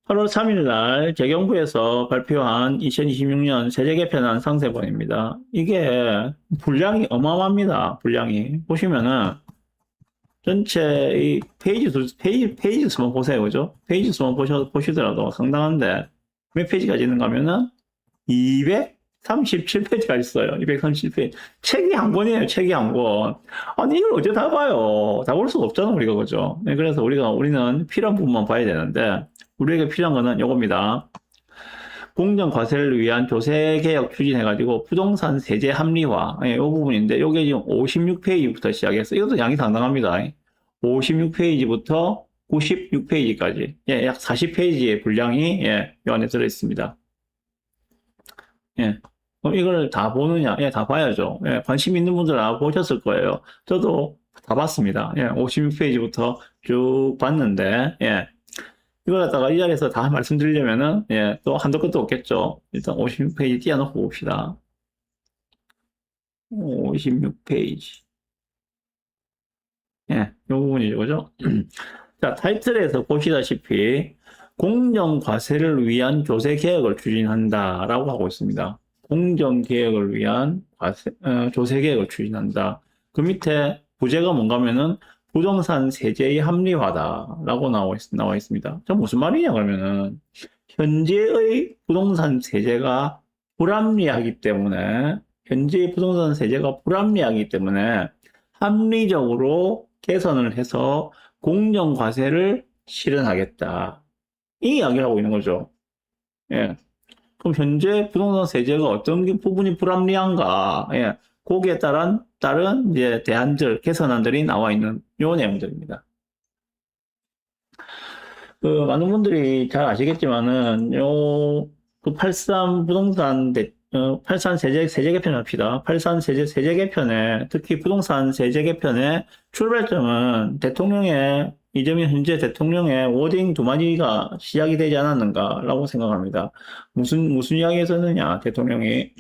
8월 3일 날 재경부에서 발표한 2026년 세제 개편안 상세본입니다. 이게 분량이 어마어마합니다. 분량이. 보시면은 전체 이 페이지 수만 보세요. 그죠? 페이지 수만 보시더라도 상당한데 몇 페이지까지 있는가 하면은 237페이지가 있어요. 237페이지. 책이 한 권이에요. 책이 한 권. 아니, 이걸 어째 다 봐요? 다 볼 수가 없잖아, 우리가. 그죠? 네, 그래서 우리는 필요한 부분만 봐야 되는데, 우리에게 필요한 거는 요겁니다. 공정 과세를 위한 조세 개혁 추진해가지고 부동산 세제 합리화. 예, 요 부분인데, 요게 지금 56페이지부터 시작해서, 이것도 양이 상당합니다. 56페이지부터 96페이지까지. 예, 약 40페이지의 분량이, 예, 요 안에 들어있습니다. 예. 이걸 다 보느냐? 예, 다 봐야죠. 예, 관심 있는 분들 다 보셨을 거예요. 저도 다 봤습니다. 예, 56페이지부터 쭉 봤는데, 예. 이걸 갖다가 이 자리에서 다 말씀드리려면은, 예, 또 한도 끝도 없겠죠. 일단 56페이지 띄워놓고 봅시다. 56페이지. 예, 이 부분이죠. 그죠? 자, 타이틀에서 보시다시피, 공정과세를 위한 조세 개혁을 추진한다라고 하고 있습니다. 공정개혁을 위한 조세 개혁을 추진한다. 그 밑에 부제가 뭔가 하면은 부동산 세제의 합리화다라고 나와 있습니다. 저 무슨 말이냐 그러면은 현재의 부동산 세제가 불합리하기 때문에 현재의 부동산 세제가 불합리하기 때문에 합리적으로 개선을 해서 공정과세를 실현하겠다. 이 이야기를 하고 있는 거죠. 예. 그럼 현재 부동산 세제가 어떤 부분이 불합리한가? 예. 거기에 따른 이제 대안들, 개선안들이 나와 있는 요 내용들입니다. 많은 분들이 잘 아시겠지만은, 그 83 부동산 83 세제 개편 합시다. 83 세제 개편에, 특히 부동산 세제 개편의 출발점은 이재명 현재 대통령의 워딩 두 마디가 시작이 되지 않았는가라고 생각합니다. 무슨 이야기에서느냐, 대통령이.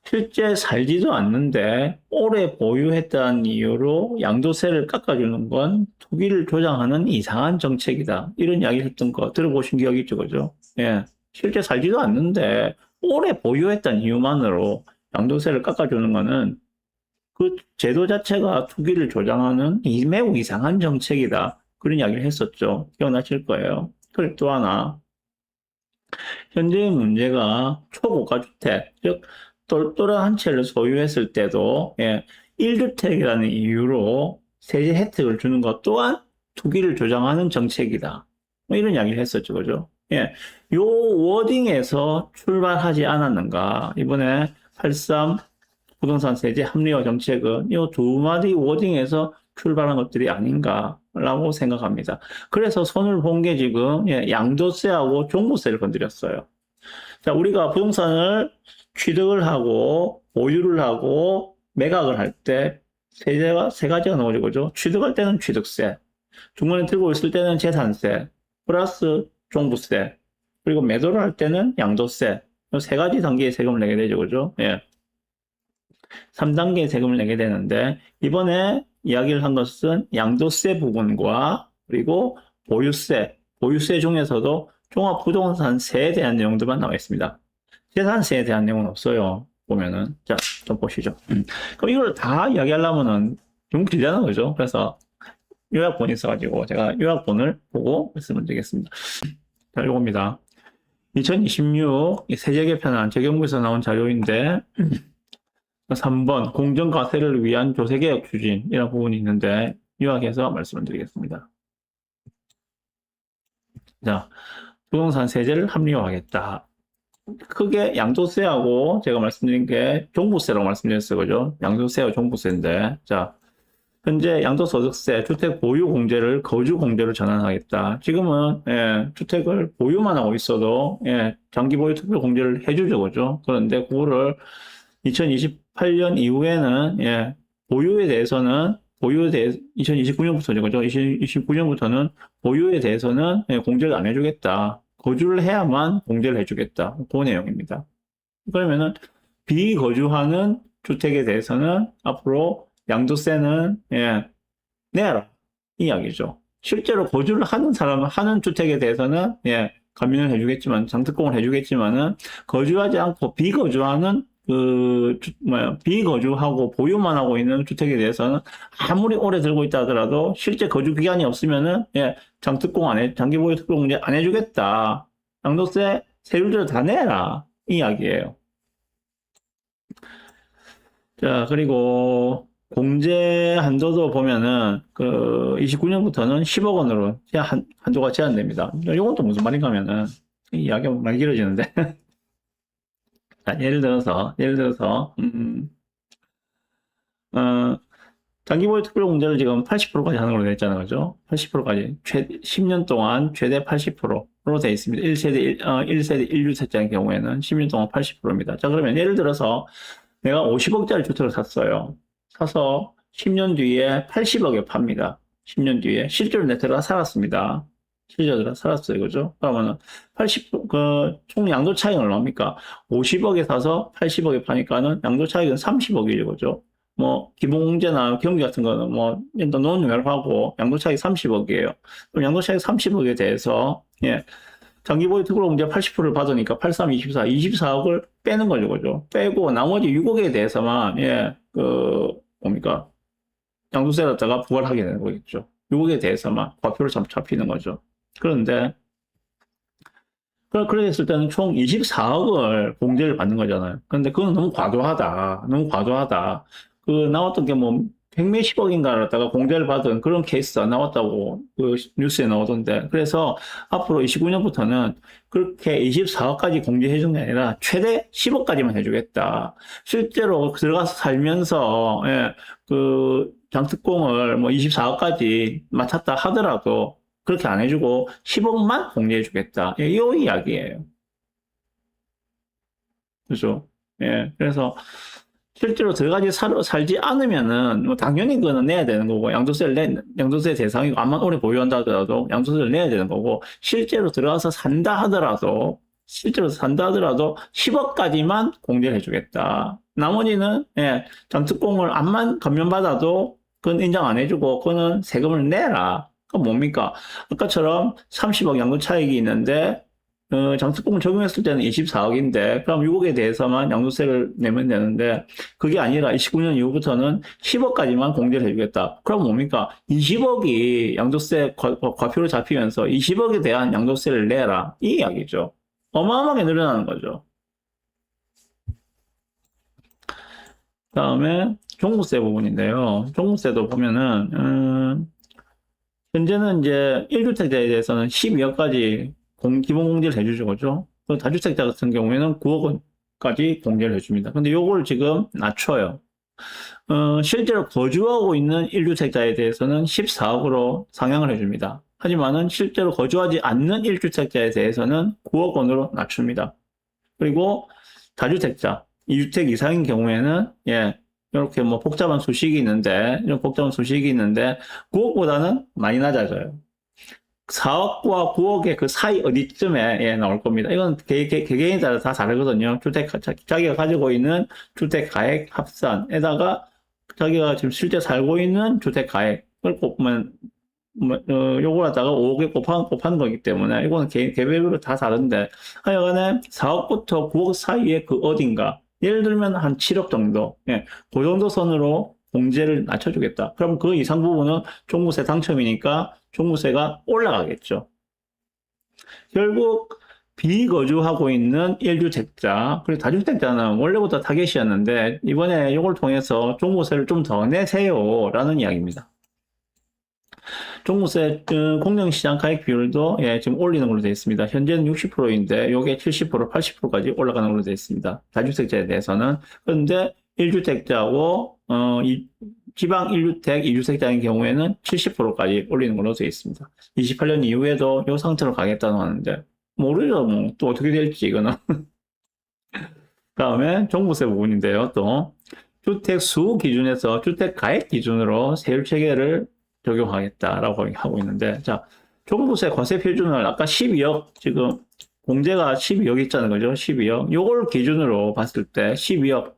실제 살지도 않는데 오래 보유했다는 이유로 양도세를 깎아주는 건 투기를 조장하는 이상한 정책이다. 이런 이야기를 했던 거 들어보신 기억이 있죠, 그죠? 예. 실제 살지도 않는데 오래 보유했다는 이유만으로 양도세를 깎아주는 거는 그 제도 자체가 투기를 조장하는 매우 이상한 정책이다. 그런 이야기를 했었죠. 기억나실 거예요. 그리고 또 하나, 현재의 문제가 초고가주택, 즉 똘똘한 한 채를 소유했을 때도 1주택이라는 이유로 세제 혜택을 주는 것 또한 투기를 조장하는 정책이다. 뭐 이런 이야기를 했었죠. 그죠? 예. 요 워딩에서 출발하지 않았는가. 이번에 83 부동산 세제 합리화 정책은 이 두 마디 워딩에서 출발한 것들이 아닌가라고 생각합니다. 그래서 손을 본 게 지금 양도세하고 종부세를 건드렸어요. 자, 우리가 부동산을 취득을 하고 보유를 하고 매각을 할 때 세제가 세 가지가 나오죠. 그죠? 취득할 때는 취득세, 중간에 들고 있을 때는 재산세, 플러스 종부세, 그리고 매도를 할 때는 양도세. 세 가지 단계의 세금을 내게 되죠. 그죠? 예. 3단계의 세금을 내게 되는데 이번에 이야기를 한 것은 양도세 부분과 그리고 보유세 중에서도 종합부동산세에 대한 내용들만 나와 있습니다. 재산세에 대한 내용은 없어요. 보면은 자, 좀 보시죠. 그럼 이걸 다 이야기하려면은 좀 길잖아요, 그죠? 그래서 요약본이 있어가지고 제가 요약본을 보고 말씀을 드리겠습니다. 자, 요겁니다. 2026 세제 개편안 재경부에서 나온 자료인데 3번 공정과세를 위한 조세개혁 추진 이런 부분이 있는데 요약해서 말씀을 드리겠습니다. 자, 부동산 세제를 합리화하겠다. 크게 양도세하고 제가 말씀드린 게 종부세라고 말씀드렸어요. 그죠? 양도세와 종부세인데 자, 현재 양도소득세, 주택 보유 공제를 거주 공제로 전환하겠다. 지금은 주택을 보유만 하고 있어도 장기 보유 특별 공제를 해주죠. 그죠? 그런데 그거를 2028년 이후에는 보유에 대해서는 2029년부터죠. 그죠? 2029년부터는 보유에 대해서는 공제를 안 해주겠다. 거주를 해야만 공제를 해주겠다. 그 내용입니다. 그러면은 비거주하는 주택에 대해서는 앞으로 양도세는 내라 이 이야기죠. 실제로 거주를 하는 사람, 하는 주택에 대해서는, 예, 감면을 해주겠지만, 장특공을 해주겠지만은, 거주하지 않고 비거주하는, 비거주하고 보유만 하고 있는 주택에 대해서는 아무리 오래 들고 있다 하더라도 실제 거주 기간이 없으면은, 예, 장특공 장기 보유 특공 이제 안 해주겠다. 양도세, 세율들을 다 내라. 이 이야기예요. 자, 그리고 공제 한도도 보면은 그 29년부터는 10억 원으로 한도가 제한됩니다. 이건 또 무슨 말인가 하면은 이 이야기가 많이 길어지는데. 자, 예를 들어서 어, 장기보유 특별 공제를 지금 80%까지 하는 걸로 돼 있잖아요. 그죠? 80%까지. 10년 동안 최대 80%로 돼 있습니다. 1세대 1주택자의 경우에는 10년 동안 80%입니다. 자, 그러면 예를 들어서 내가 50억짜리 주택을 샀어요. 사서 10년 뒤에 80억에 팝니다. 10년 뒤에. 실제로 내 들어가 살았습니다. 실제로 들어가 살았어요. 그죠? 그러면은 총 양도 차익은 얼마입니까? 50억에 사서 80억에 파니까는 양도 차익은 30억이죠. 그죠? 뭐, 기본공제나 경비 같은 거는 뭐, 일단 논외로 하고 양도 차익 30억이에요. 그럼 양도 차익 30억에 대해서, 예. 장기보유 특별공제 80%를 받으니까 83, 24, 24억을 빼는 거죠, 그죠? 빼고 나머지 6억에 대해서만, 예, 뭡니까? 양도세 갖다가 부과를 하게 되는 거겠죠. 6억에 대해서만 과표로 잡히는 거죠. 그런데, 그렇게 했을 때는 총 24억을 공제를 받는 거잖아요. 그런데 그건 너무 과도하다. 너무 과도하다. 나왔던 게 뭐, 백몇십억인가를 갖다가 공제를 받은 그런 케이스가 나왔다고 그 뉴스에 나오던데. 그래서 앞으로 29년부터는 그렇게 24억까지 공제해 주는 게 아니라 최대 10억까지만 해주겠다. 실제로 들어가서 살면서, 예, 장특공을 뭐 24억까지 맡았다 하더라도 그렇게 안 해주고 10억만 공제해 주겠다. 이 이야기예요. 그죠? 예, 그래서 실제로 들어가지 살지 않으면은 뭐 당연히 그거는 내야 되는 거고 양도세 대상이고 암만 오래 보유한다 하더라도 양도세를 내야 되는 거고 실제로 들어가서 산다 하더라도 10억까지만 공제를 해주겠다. 나머지는 예, 장특공을 암만 감면받아도 그건 인정 안 해주고 그거는 세금을 내라. 그건 뭡니까? 아까처럼 30억 양도 차익이 있는데 장특공을 적용했을 때는 24억인데, 그럼 6억에 대해서만 양도세를 내면 되는데, 그게 아니라 29년 이후부터는 10억까지만 공제를 해주겠다. 그럼 뭡니까? 20억이 양도세 과표로 잡히면서 20억에 대한 양도세를 내라. 이 이야기죠. 어마어마하게 늘어나는 거죠. 다음에 종부세 부분인데요. 종부세도 보면은, 현재는 이제 1주택자에 대해서는 12억까지 기본 공제를 해주죠, 그죠? 다주택자 같은 경우에는 9억 원까지 공제를 해줍니다. 근데 요걸 지금 낮춰요. 실제로 거주하고 있는 1주택자에 대해서는 14억으로 상향을 해줍니다. 하지만은 실제로 거주하지 않는 1주택자에 대해서는 9억 원으로 낮춥니다. 그리고 다주택자, 2주택 이상인 경우에는, 예, 이렇게 뭐 복잡한 수식이 있는데, 이런 복잡한 수식이 있는데, 9억보다는 많이 낮아져요. 4억과 9억의 그 사이 어디쯤에 예, 나올 겁니다. 이건 개개인에 따라 다 다르거든요. 자기가 가지고 있는 주택 가액 합산에다가 자기가 지금 실제 살고 있는 주택 가액을 곱으면 요걸 갖다가 5억에 곱하는 거기 때문에 이거는 개별로 다 다른데 하여간에 4억부터 9억 사이에 그 어딘가 예를 들면 한 7억 정도 예, 그 정도 선으로 공제를 낮춰주겠다. 그럼 그 이상 부분은 종부세 당첨이니까 종부세가 올라가겠죠. 결국 비거주하고 있는 1주택자 그리고 다주택자는 원래부터 타겟이었는데 이번에 이걸 통해서 종부세를 좀 더 내세요 라는 이야기입니다. 종부세 공정시장 가액 비율도 예, 지금 올리는 걸로 되어 있습니다. 현재는 60%인데 이게 70%, 80%까지 올라가는 걸로 되어 있습니다. 다주택자에 대해서는. 그런데 1주택자고 지방 1주택, 2주택자인 경우에는 70%까지 올리는 걸로 되어 있습니다. 28년 이후에도 이 상태로 가겠다는 하는데 모르죠. 뭐 또 어떻게 될지 이거는. 다음에 종부세 부분인데요. 또 주택 수 기준에서 주택 가액 기준으로 세율 체계를 적용하겠다라고 하고 있는데, 자, 종부세 과세 표준을 아까 12억, 지금 공제가 12억 있잖아요. 그죠? 12억. 요걸 기준으로 봤을 때 12억,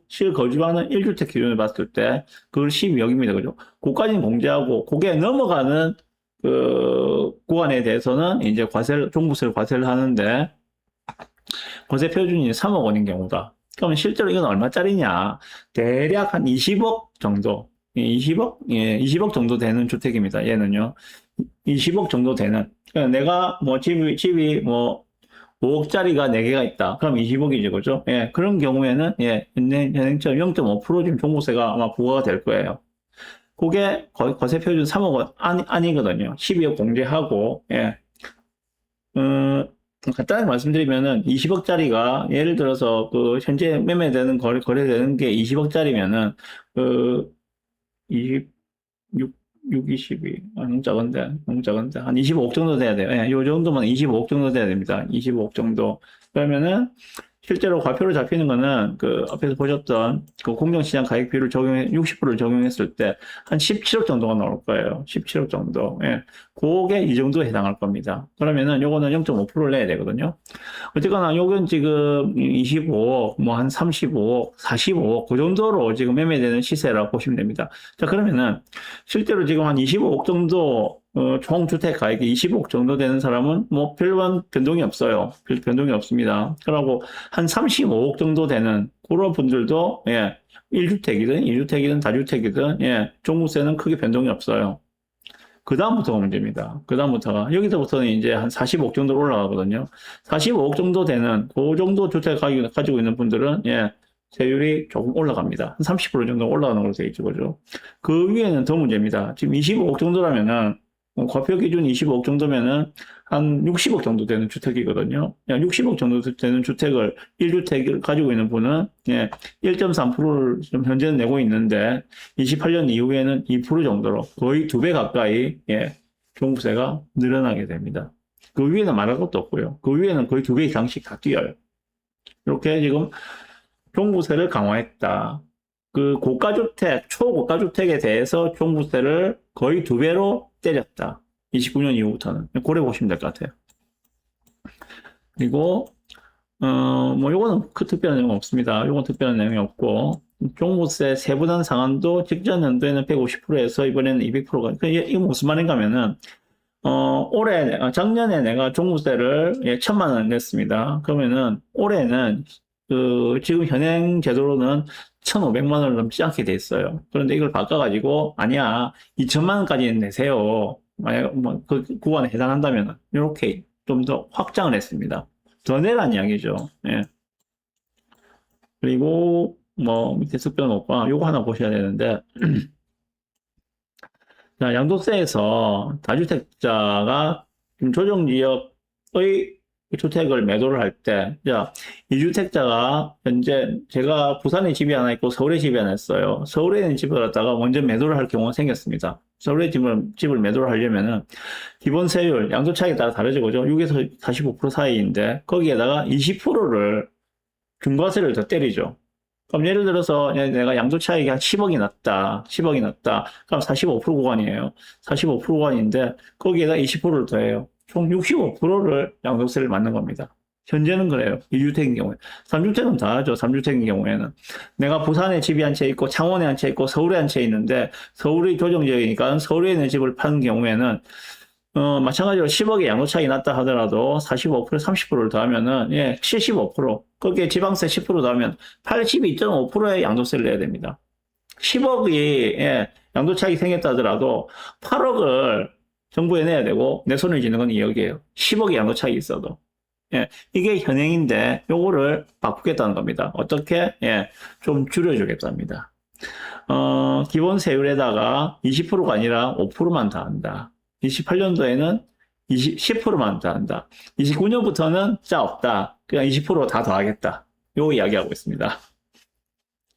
실거주하는 1주택 기준으로 봤을 때 그걸 12억입니다. 그죠? 그까지는 공제하고, 그게 넘어가는 구간에 대해서는 이제 종부세를 과세를 하는데, 과세 표준이 3억 원인 경우다. 그러면 실제로 이건 얼마짜리냐? 대략 한 20억 정도. 20억? 예, 20억 정도 되는 주택입니다. 얘는요. 20억 정도 되는. 그러니까 내가 뭐 집이 뭐 5억짜리가 4개가 있다. 그럼 20억이죠. 그죠? 예, 그런 경우에는, 예, 현행처럼 0.5% 지금 종부세가 아마 부과가 될 거예요. 그게 과세 표준 3억 원 아니거든요. 12억 공제하고, 예. 간단하게 말씀드리면은 20억짜리가 예를 들어서 현재 매매되는 거래되는 게 20억짜리면은 그 20, 6, 22 너무 작은데 한 25억 정도 돼야 돼요. 예, 요 정도면 25억 정도 돼야 됩니다. 25억 정도. 그러면은 실제로 과표로 잡히는 거는 앞에서 보셨던 공정시장 가격 비율을 60%를 적용했을 때 한 17억 정도가 나올 거예요. 17억 정도. 예. 그게 이 정도에 해당할 겁니다. 그러면은 요거는 0.5%를 내야 되거든요. 어쨌거나 요건 지금 25억, 뭐 한 35억, 45억 그 정도로 지금 매매되는 시세라고 보시면 됩니다. 자, 그러면은 실제로 지금 한 25억 정도 총 주택 가격이 25억 정도 되는 사람은 뭐 별반 변동이 없어요. 별 변동이 없습니다. 그러고 한 35억 정도 되는 그런 분들도 예, 1주택이든 2주택이든 다주택이든 예, 종부세는 크게 변동이 없어요. 그 다음부터가 문제입니다. 그 다음부터가 여기서부터는 이제 한 45억 정도 올라가거든요. 45억 정도 되는 그 정도 주택 가격을 가지고 있는 분들은 예, 세율이 조금 올라갑니다. 한 30% 정도 올라가는 걸로 되어 있죠, 그죠? 그 위에는 더 문제입니다. 지금 25억 정도라면은 과표 기준 25억 정도면은 한 60억 정도 되는 주택이거든요. 60억 정도 되는 주택을 1주택을 가지고 있는 분은 예, 1.3%를 좀 현재는 내고 있는데 28년 이후에는 2% 정도로 거의 2배 가까이 예, 종부세가 늘어나게 됩니다. 그 위에는 말할 것도 없고요. 그 위에는 거의 2배 이상씩 다 뛰어요. 이렇게 지금 종부세를 강화했다. 고가주택, 초고가주택에 대해서 종부세를 거의 2배로 때렸다. 29년 이후부터는. 고래 보시면 될 것 같아요. 그리고, 뭐, 요거는 특별한 내용 없습니다. 요건 특별한 내용이 없고, 종부세 세분한 상한도 직전 연도에는 150%에서 이번에는 200%가, 이게 무슨 말인가 하면은, 작년에 내가 종부세를 1,000만 원 냈습니다. 그러면은, 올해는, 지금 현행 제도로는 1,500만 원을 넘지 않게 돼 있어요. 그런데 이걸 바꿔가지고, 아니야, 2천만 원까지 내세요. 만약, 뭐, 그 구간에 해당한다면, 이렇게 좀 더 확장을 했습니다. 더 내란 이야기죠. 예. 그리고, 뭐, 밑에 습변호과, 요거 하나 보셔야 되는데, 자, 양도세에서 다주택자가 조정지역의 주택을 매도를 할 때, 자, 이주택자가 현재 제가 부산에 집이 하나 있고 서울에 집이 하나 있어요. 서울에 있는 집을 갖다가 먼저 매도를 할 경우가 생겼습니다. 서울에 집을 매도를 하려면은 기본 세율, 양도 차익에 따라 다르죠, 그죠? 6에서 45% 사이인데 거기에다가 20%를 중과세를 더 때리죠. 그럼 예를 들어서 내가 양도 차익이 한 10억이 났다. 10억이 났다. 그럼 45% 구간이에요. 45% 구간인데 거기에다 20%를 더해요. 총 65%를 양도세를 맞는 겁니다. 현재는 그래요. 2주택인 경우에. 3주택은 다 하죠. 3주택인 경우에는. 내가 부산에 집이 한 채 있고 창원에 한 채 있고 서울에 한 채 있는데 서울이 조정지역이니까 서울에 있는 집을 파는 경우에는 마찬가지로 10억의 양도차익이 났다 하더라도 45%, 30%를 더하면은, 예, 75%. 거기에 지방세 10% 더하면 82.5%의 양도세를 내야 됩니다. 10억이, 예, 양도차익이 생겼다 하더라도 8억을 정부에 내야 되고, 내 손을 쥐는 건 2억이에요. 10억의 양도차익이 있어도. 예, 이게 현행인데, 요거를 바꾸겠다는 겁니다. 어떻게? 예, 좀 줄여주겠답니다. 기본 세율에다가 20%가 아니라 5%만 더한다. 28년도에는 10%만 더한다. 29년부터는 짜 없다. 그냥 20%다 더하겠다. 요 이야기하고 있습니다.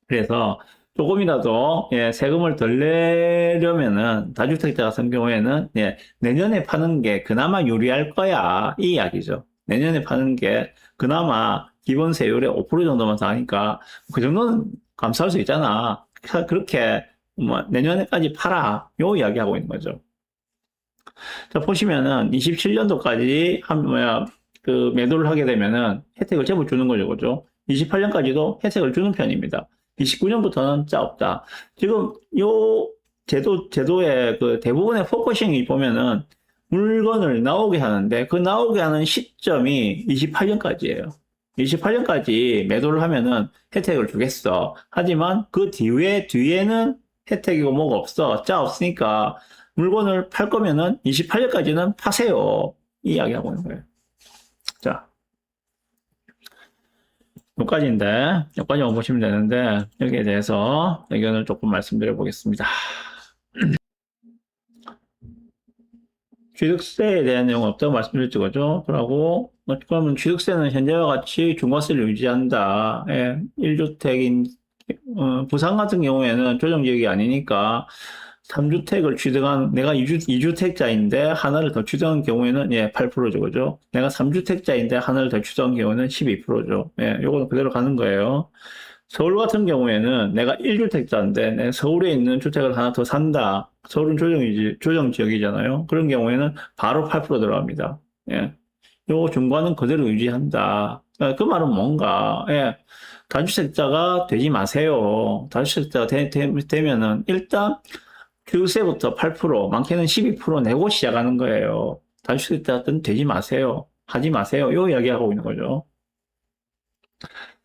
그래서 조금이라도 예, 세금을 덜 내려면은 다주택자 같은 경우에는 예, 내년에 파는 게 그나마 유리할 거야. 이 이야기죠. 내년에 파는 게 그나마 기본 세율의 5% 정도만 더하니까 그 정도는 감수할 수 있잖아. 그렇게 뭐 내년에까지 팔아. 요 이야기하고 있는 거죠. 자, 보시면은 27년도까지 매도를 하게 되면은 혜택을 제법 주는 거죠, 그죠? 28년까지도 혜택을 주는 편입니다. 29년부터는 짜 없다. 지금 제도의 그 대부분의 포커싱이 보면은 물건을 나오게 하는데 그 나오게 하는 시점이 28년까지예요. 28년까지 매도를 하면은 혜택을 주겠어. 하지만 그 뒤에는 혜택이고 뭐가 없어. 짜 없으니까 물건을 팔 거면은 28년까지는 파세요. 이 이야기하고 있는 거예요. 자, 여기까지만 보시면 되는데 여기에 대해서 의견을 조금 말씀드려 보겠습니다. 취득세에 대한 내용은 없다고 말씀드렸죠, 그죠? 그러면 취득세는 현재와 같이 중과세를 유지한다. 예, 1주택인, 부산 같은 경우에는 조정지역이 아니니까 3주택을 취득한, 내가 2주택자인데 하나를 더 취득한 경우에는 예, 8%죠, 그죠? 내가 3주택자인데 하나를 더 취득한 경우는 12%죠. 예, 요거는 그대로 가는 거예요. 서울 같은 경우에는 내가 1주택자인데 내가 서울에 있는 주택을 하나 더 산다. 서울은 조정 지역이잖아요. 그런 경우에는 바로 8% 들어갑니다. 예. 요 중과는 그대로 유지한다. 그 말은 뭔가, 예. 다주택자가 되지 마세요. 다주택자가 되면은 일단 주유세부터 8%, 많게는 12% 내고 시작하는 거예요. 다주택자든 되지 마세요. 하지 마세요. 요 이야기하고 있는 거죠.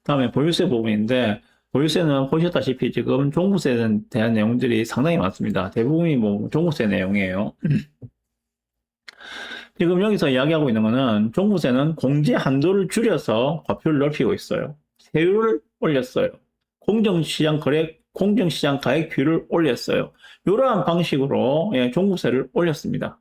다음에 보유세 부분인데, 보유세는 보셨다시피 지금 종부세에 대한 내용들이 상당히 많습니다. 대부분이 뭐 종부세 내용이에요. 지금 여기서 이야기하고 있는 거는 종부세는 공제 한도를 줄여서 과표를 넓히고 있어요. 세율을 올렸어요. 공정시장 가액 비율을 올렸어요. 이러한 방식으로 예, 종부세를 올렸습니다.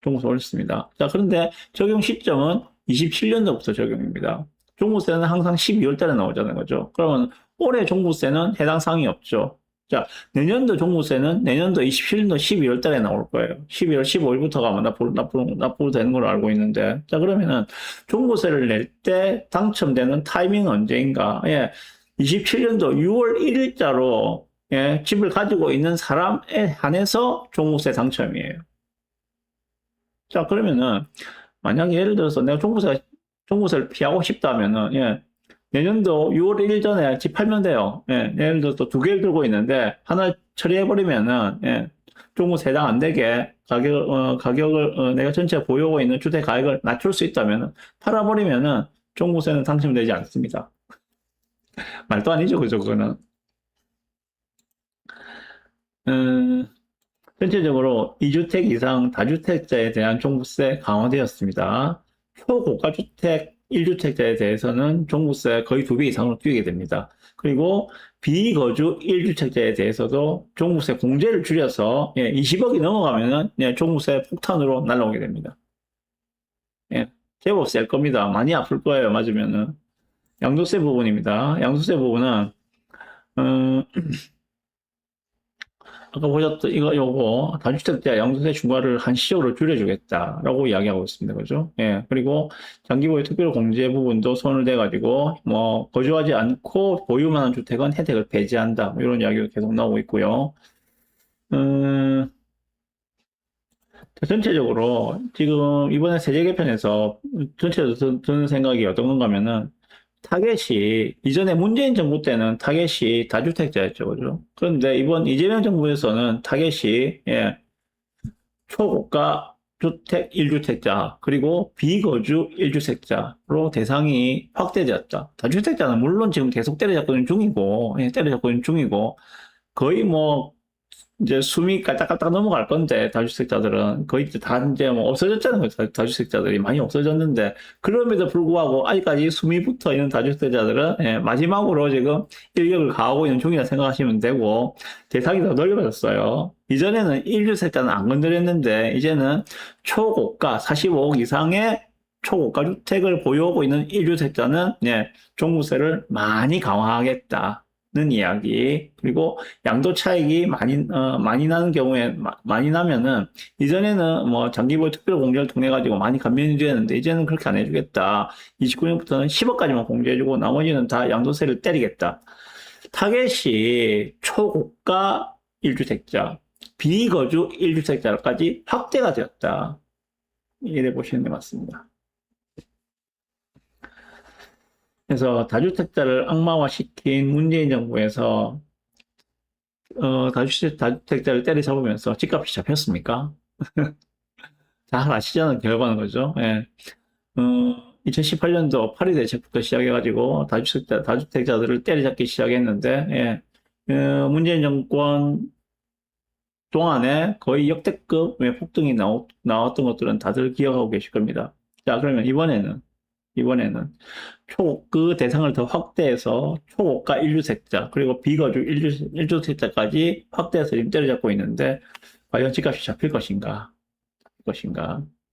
종부세 올렸습니다. 자, 그런데 적용 시점은 27년도부터 적용입니다. 종부세는 항상 12월 달에 나오잖아요. 그죠? 그러면 올해 종부세는 해당 사항이 없죠. 자, 내년도 종부세는 내년도 27년도 12월 달에 나올 거예요. 12월 15일부터가 아마 납부 되는 걸로 알고 있는데. 자, 그러면은 종부세를 낼 때 당첨되는 타이밍은 언제인가? 예. 27년도 6월 1일자로 예, 집을 가지고 있는 사람에 한해서 종부세 당첨이에요. 자, 그러면은 만약에 예를 들어서 내가 종부세를 피하고 싶다면은, 예, 내년도 6월 1일 전에 집 팔면 돼요. 예, 예를 들어서 두 개를 들고 있는데, 하나 처리해버리면은, 예, 종부세 해당 안 되게 가격을, 내가 전체 보유하고 있는 주택 가격을 낮출 수 있다면은, 팔아버리면은 종부세는 당첨되지 않습니다. 말도 아니죠, 그죠, 그거는. 음, 전체적으로 2주택 이상 다주택자에 대한 종부세 강화되었습니다. 초고가주택 1주택자에 대해서는 종부세 거의 2배 이상으로 뛰게 됩니다. 그리고 비거주 1주택자에 대해서도 종부세 공제를 줄여서 20억이 넘어가면은 종부세 폭탄으로 날아오게 됩니다. 예, 제법 셀 겁니다. 많이 아플 거예요, 맞으면은. 양도세 부분입니다. 양도세 부분은 아까 보셨던 요거 다주택자 양도세 중과를 한시적으로 줄여주겠다라고 이야기하고 있습니다. 그죠? 예. 그리고 장기보유 특별 공제 부분도 손을 대가지고 뭐 거주하지 않고 보유만 한 주택은 혜택을 배제한다. 뭐 이런 이야기가 계속 나오고 있고요. 전체적으로 지금 이번에 세제 개편에서 전체적으로 드는 생각이 어떤 건가 하면은 타겟이 이전에 문재인 정부 때는 타겟이 다주택자였죠, 그죠? 그런데 이번 이재명 정부에서는 타겟이 예, 초고가 주택 1주택자 그리고 비거주 1주택자로 대상이 확대되었다. 다주택자는 물론 지금 계속 때려잡고 있는 중이고, 예, 때려잡고 있는 중이고 거의 뭐 이제 숨이 깔딱깔딱 넘어갈 건데 다주택자들은 거의 다 이제 뭐 없어졌잖아요. 다주택자들이 많이 없어졌는데 그럼에도 불구하고 아직까지 숨이 붙어 있는 다주택자들은 예, 마지막으로 지금 일격을 가하고 있는 중이라 생각하시면 되고 대상이 더 넓어졌어요. 이전에는 1주택자는 안 건드렸는데 이제는 초고가 45억 이상의 초고가 주택을 보유하고 있는 1주택자는 예, 종부세를 많이 강화하겠다. 는 이야기. 그리고 양도 차익이 많이 나는 경우에, 많이 나면은, 이전에는 뭐 장기보유 특별 공제를 통해 가지고 많이 감면이 되는데, 이제는 그렇게 안 해주겠다. 29년부터는 10억까지만 공제해주고, 나머지는 다 양도세를 때리겠다. 타겟이 초고가 1주택자, 비거주 1주택자까지 확대가 되었다. 이래 보시는 게 맞습니다. 그래서 다주택자를 악마화시킨 문재인 정부에서 다주택자를 때려잡으면서 집값이 잡혔습니까? 잘 아시잖아요, 결과는 거죠. 예. 2018년도 파리 대책부터 시작해가지고 다주택자들을 때려잡기 시작했는데, 예. 문재인 정권 동안에 거의 역대급의 폭등이 나왔던 것들은 다들 기억하고 계실 겁니다. 자, 그러면 이번에는 그 대상을 더 확대해서 초고가 1주택자, 그리고 비거주 1주택자까지 확대해서 지금 때려잡고 있는데, 과연 집값이 잡힐 것인가?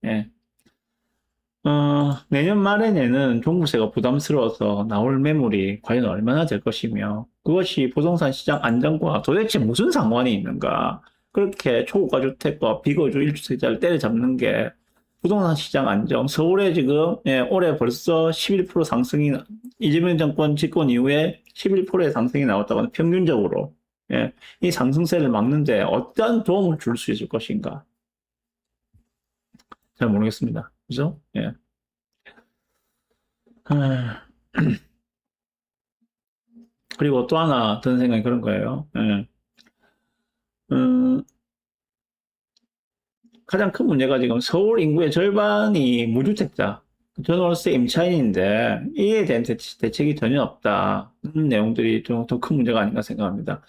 예. 내년 말에는 종부세가 부담스러워서 나올 매물이 과연 얼마나 될 것이며, 그것이 부동산 시장 안정과 도대체 무슨 상관이 있는가? 그렇게 초고가 주택과 비거주 1주택자를 때려잡는 게 부동산 시장 안정, 서울에 지금, 예, 올해 벌써 11% 상승이, 이재명 정권 집권 이후에 11%의 상승이 나왔다고 하는 평균적으로, 예, 이 상승세를 막는데 어떤 도움을 줄 수 있을 것인가? 잘 모르겠습니다. 그죠? 예. 아, 그리고 또 하나 드는 생각이 그런 거예요. 예. 음, 가장 큰 문제가 지금 서울 인구의 절반이 무주택자, 전월세 임차인인데 이에 대한 대책이 전혀 없다. 는 내용들이 좀 더 큰 문제가 아닌가 생각합니다.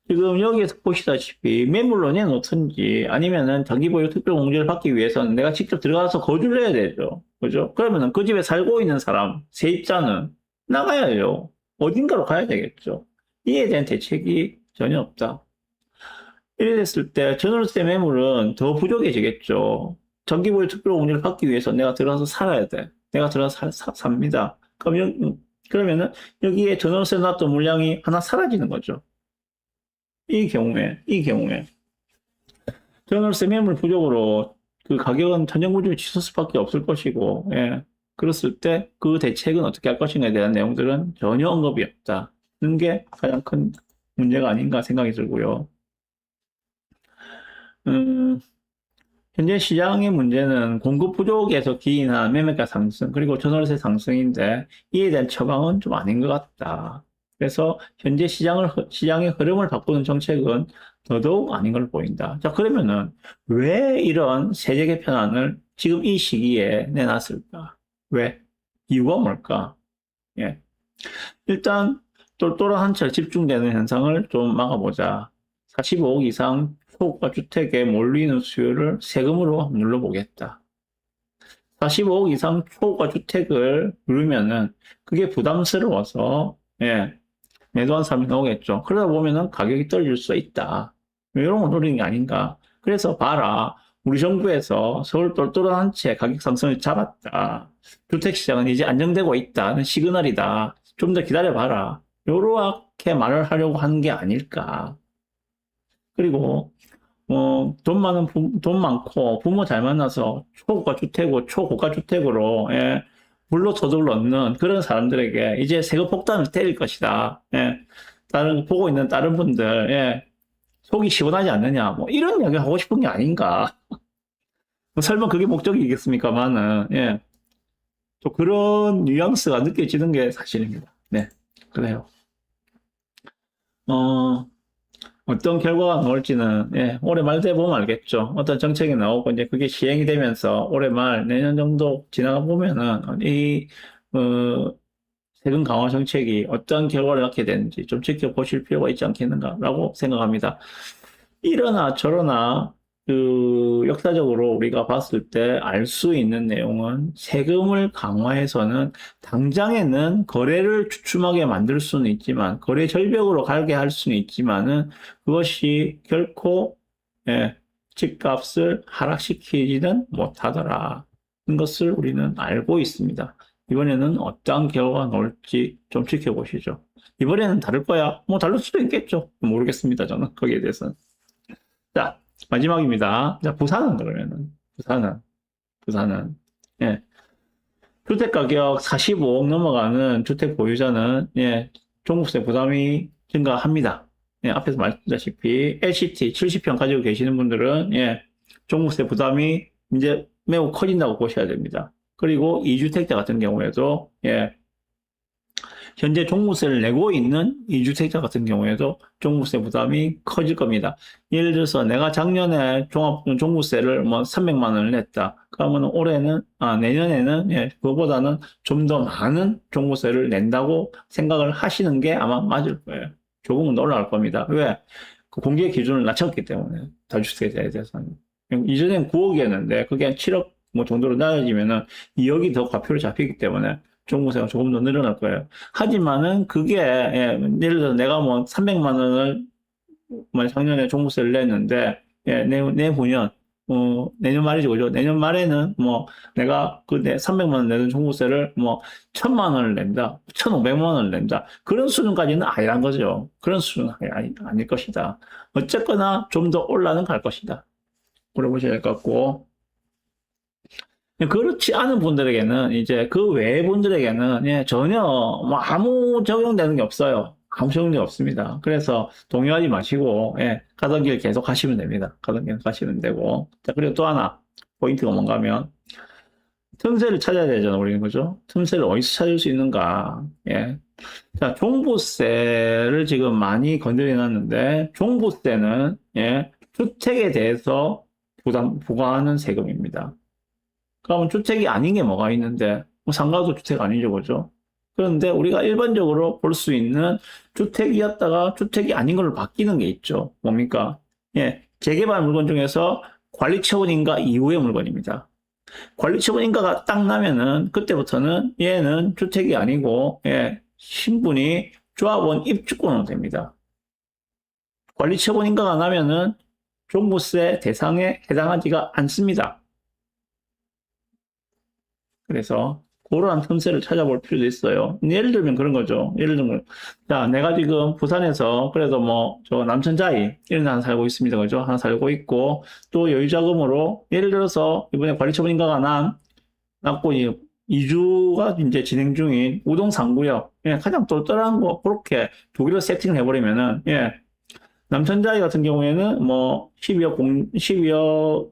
지금 여기에서 보시다시피 매물로 내놓든지 아니면은 장기보유 특별공제를 받기 위해서는 내가 직접 들어가서 거주를 해야 되죠. 그죠? 그러면은 그 집에 살고 있는 사람, 세입자는 나가야죠. 어딘가로 가야 되겠죠. 이에 대한 대책이 전혀 없다. 이래 됐을 때 전월세 매물은 더 부족해지겠죠. 장기보유 특별공제를 받기 위해서 내가 들어가서 살아야 돼. 내가 들어가서 삽니다. 그러면은 여기에 전월세 놨던 물량이 하나 사라지는 거죠. 이 경우에 전월세 매물 부족으로 그 가격은 천정부지로 치솟을 수밖에 없을 것이고, 예. 그랬을 때 그 대책은 어떻게 할 것인가에 대한 내용들은 전혀 언급이 없다는 게 가장 큰 문제가 아닌가 생각이 들고요. 음, 현재 시장의 문제는 공급 부족에서 기인한 매매가 상승, 그리고 전월세 상승인데 이에 대한 처방은 좀 아닌 것 같다. 그래서 현재 시장의 흐름을 바꾸는 정책은 더더욱 아닌 걸 보인다. 자, 그러면은 왜 이런 세제 개편안을 지금 이 시기에 내놨을까? 왜? 이유가 뭘까? 예. 일단 똘똘한 한 채 집중되는 현상을 좀 막아보자. 45억 이상 초고가 주택에 몰리는 수요를 세금으로 눌러보겠다. 45억 이상 초고가 주택을 누르면은 그게 부담스러워서, 예, 매도한 사람이 나오겠죠. 그러다 보면은 가격이 떨어질 수 있다. 이런 거 노리는 게 아닌가. 그래서 봐라. 우리 정부에서 서울 똘똘한 한 채 가격 상승을 잡았다. 주택시장은 이제 안정되고 있다는 시그널이다. 좀 더 기다려봐라. 요렇게 말을 하려고 하는 게 아닐까. 그리고 돈 많고 부모 잘 만나서 초고가 주택으로 초고가 주택으로, 예, 불로소득을 얻는 그런 사람들에게 이제 세금 폭탄을 때릴 것이다. 예, 보고 있는 다른 분들, 예, 속이 시원하지 않느냐, 뭐 이런 이야기 하고 싶은 게 아닌가. 뭐 설마 그게 목적이겠습니까만은, 예, 또 그런 뉘앙스가 느껴지는 게 사실입니다. 네, 그래요. 어, 어떤 결과가 나올지는, 예, 올해 말 돼 보면 알겠죠. 어떤 정책이 나오고 이제 그게 시행이 되면서 올해 말 내년 정도 지나가 보면은 세금 강화 정책이 어떤 결과를 낳게 되는지 좀 지켜보실 필요가 있지 않겠는가라고 생각합니다. 이러나 저러나 역사적으로 우리가 봤을 때 알 수 있는 내용은 세금을 강화해서는 당장에는 거래를 주춤하게 만들 수는 있지만, 거래 절벽으로 가게 할 수는 있지만은 그것이 결코, 예, 집값을 하락시키지는 못하더라. 는 것을 우리는 알고 있습니다. 이번에는 어떠한 결과가 나올지 좀 지켜보시죠. 이번에는 다를 거야. 뭐 다를 수도 있겠죠. 모르겠습니다. 저는 거기에 대해서는. 자, 마지막입니다. 자, 부산은 그러면은, 부산은, 예. 주택 가격 45억 넘어가는 주택 보유자는, 예, 종부세 부담이 증가합니다. 예, 앞에서 말씀드렸다시피, LCT 70평 가지고 계시는 분들은, 예, 종부세 부담이 이제 매우 커진다고 보셔야 됩니다. 그리고 2주택자 같은 경우에도, 예, 현재 종부세를 내고 있는 이주택자 같은 경우에도 종부세 부담이 커질 겁니다. 예를 들어서 내가 작년에 종부세를 뭐 300만 원을 냈다. 그러면 내년에는 그거보다는 좀 더 많은 종부세를 낸다고 생각을 하시는 게 아마 맞을 거예요. 조금은 더 올라갈 겁니다. 왜? 그 공개 기준을 낮췄기 때문에 다주택자에 대해서는. 이전엔 9억이었는데 그게 한 7억 뭐 정도로 낮아지면은 2억이 더 과표로 잡히기 때문에 종부세가 조금 더 늘어날 거예요. 하지만은 그게 예를 들어 내가 뭐 300만 원을 뭐 작년에 종부세를 냈는데 내후년 내년 말이죠, 그죠? 내년 말에는 뭐 내가 내 300만 원 내는 종부세를 뭐 1000만 원을 낸다, 1500만 원을 낸다. 그런 수준까지는 아니란 거죠. 그런 수준은 아닐 것이다. 어쨌거나 좀 더 올라는 갈 것이다. 물어보셔야 될 것 같고. 그렇지 않은 분들에게는 이제 그 외의 분들에게는 전혀 뭐 아무 적용되는 게 없어요. 아무 적용이 없습니다. 그래서 동요하지 마시고 가던 길 계속 가시면 됩니다. 가던 길 가시면 되고. 자, 그리고 또 하나 포인트가 뭔가 하면 틈새를 찾아야 되잖아, 우리는. 그죠? 틈새를 어디서 찾을 수 있는가. 자, 종부세를 지금 많이 건드려 놨는데 종부세는 주택에 대해서 부과하는 세금입니다. 그러면 주택이 아닌 게 뭐가 있는데, 뭐 상가도 주택 아니죠, 그죠? 그런데 우리가 일반적으로 볼 수 있는 주택이었다가 주택이 아닌 걸로 바뀌는 게 있죠. 뭡니까? 재개발 물건 중에서 관리처분인가 이후의 물건입니다. 관리처분인가가 딱 나면은 그때부터는 얘는 주택이 아니고 신분이 조합원 입주권으로 됩니다. 관리처분인가가 나면은 종부세 대상에 해당하지가 않습니다. 그래서 그러한 틈새를 찾아볼 필요도 있어요. 예를 들면 그런 거죠. 예를 들면, 자, 내가 지금 부산에서 그래도 뭐, 남천자이, 이런 데 하나 살고 있습니다. 그죠? 하나 살고 있고, 또 여유자금으로, 예를 들어서 이번에 관리처분인가가 났고, 이주가 이제 진행 중인 우동 3구역, 가장 똘똘한 거, 그렇게 두 개로 세팅을 해버리면은, 남천자이 같은 경우에는 뭐, 12억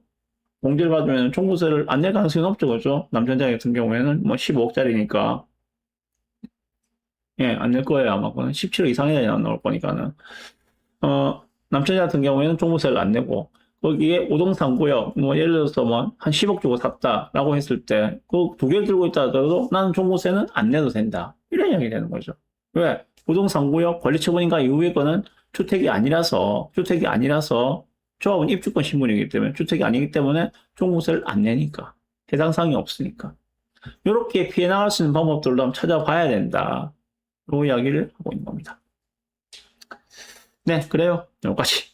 공제를 받으면 종부세를 안 낼 가능성이 높죠, 그죠? 남천자이 같은 경우에는 뭐 15억짜리니까. 안 낼 거예요, 아마. 그건 17억 이상이 나올 거니까는. 남천자이 같은 경우에는 종부세를 안 내고, 거기에 우동산 구역, 뭐 예를 들어서 뭐 한 10억 주고 샀다라고 했을 때, 그 두 개를 들고 있다 하더라도 나는 종부세는 안 내도 된다. 이런 이야기 되는 거죠. 왜? 우동산 구역 관리처분인가 이후의 거는 주택이 아니라서 조합은 입주권 신분이기 때문에 주택이 아니기 때문에 종부세를 안 내니까 해당 사항이 없으니까 이렇게 피해 나갈 수 있는 방법들도 한번 찾아봐야 된다. 이 이야기를 하고 있는 겁니다. 네, 그래요. 여기까지.